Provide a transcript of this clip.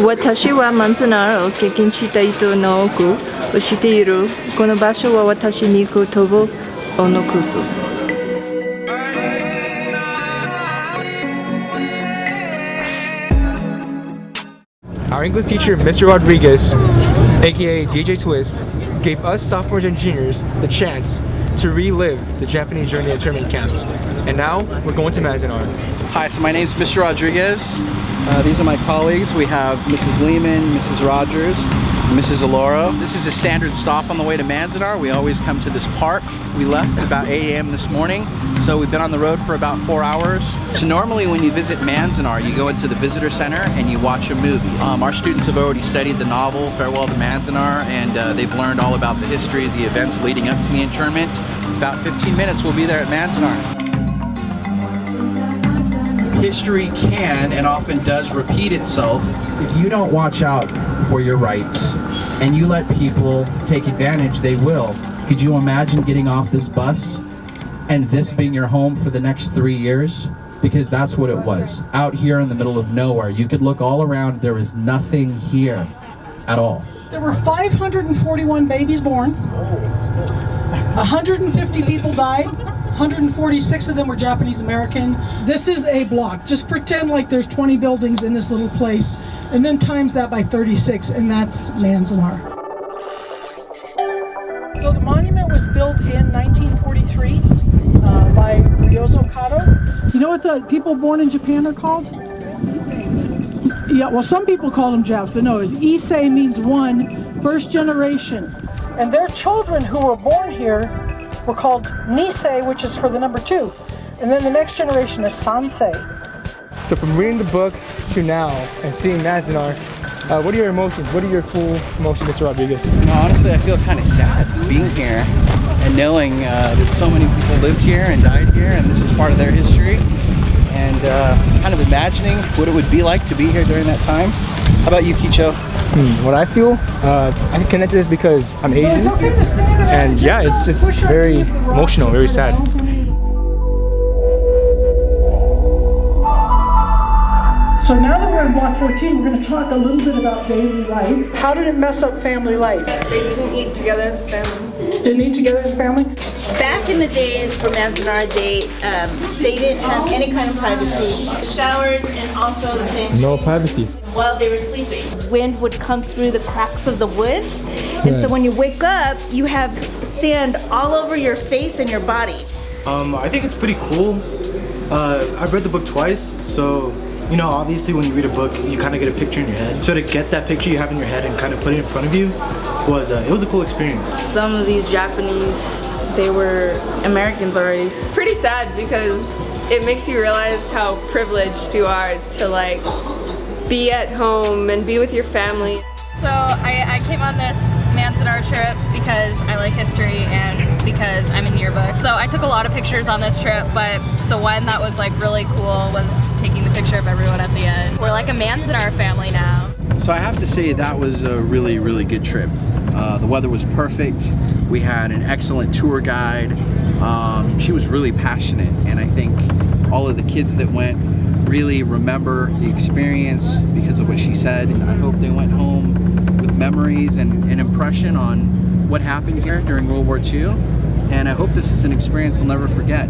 私はマンザナーを経験した人の多く知っている。この場所は私に言葉を残す。Our English teacher, Mr. Rodriguez, aka DJ Twist, gave us sophomore engineers the chance to relive the Japanese during the internment camps. And now we're going to Manzanar. Hi, so my name is Mr. Rodriguez. These are my colleagues. We have Mrs. Lehman, Mrs. Rogers, Mrs. Alora. This is a standard stop on the way to Manzanar. We always come to this park. We left about 8 a.m. this morning, so we've been on the road for about 4 hours. So normally when you visit Manzanar, you go into the visitor center and you watch a movie. Our students have already studied the novel Farewell to Manzanar, and they've learned all about the history, the events leading up to the internment. About 15 minutes, we'll be there at Manzanar. History can and often does repeat itself if you don't watch out for your rights and you let people take advantage. They will. Could you imagine getting off this bus and this being your home for the next 3 years? Because that's what it was. Out here in the middle of nowhere, you could look all around, there is nothing here at all. There were 541 babies born, 150 people died, 146 of them were Japanese American. This is a block. Just pretend like there's 20 buildings in this little place, and then times that by 36, and that's Manzanar. So the monument was built in 1943 by Ryozo Kato. You know what the people born in Japan are called? Yeah, well, some people call them Japs, but no, Issei means one, first generation. And their children who were born here were called Nisei, which is for the number 2. And then the next generation is Sansei. So from reading the book to now and seeing Manzanar, what are your emotions? What are your full emotions, Mr. Rodriguez? Honestly, I feel kind of sad being here and knowing that so many people lived here and died here, and this is part of their history. And kind of imagining what it would be like to be here during that time. How about you, Kicho? What I feel, I can connect to this because I'm Asian, and yeah, it's just very emotional, very sad. So now that we're in Block 14, we're going to talk a little bit about daily life. How did it mess up family life? They didn't eat together as a family. Didn't eat together as a family? Back in the days for Manzanar, they didn't have any kind of privacy. Showers and also the same. No privacy. While they were sleeping, wind would come through the cracks of the woods, and so when you wake up, you have sand all over your face and your body. I think it's pretty cool. I've read the book twice, so you know, obviously when you read a book, you kind of get a picture in your head. So to get that picture you have in your head and kind of put it in front of you was it was a cool experience. Some of these Japanese, they were Americans already. It's pretty sad because it makes you realize how privileged you are to like be at home and be with your family. So I came on this Manzanar trip because I like history and because I'm in yearbook. So I took a lot of pictures on this trip, but the one that was like really cool was taking the picture of everyone at the end. We're like a Manzanar family now. So I have to say that was a really, really good trip. The weather was perfect. We had an excellent tour guide. She was really passionate, and I think all of the kids that went really remember the experience because of what she said. And I hope they went home with memories and an impression on what happened here during World War II. And I hope this is an experience they'll never forget.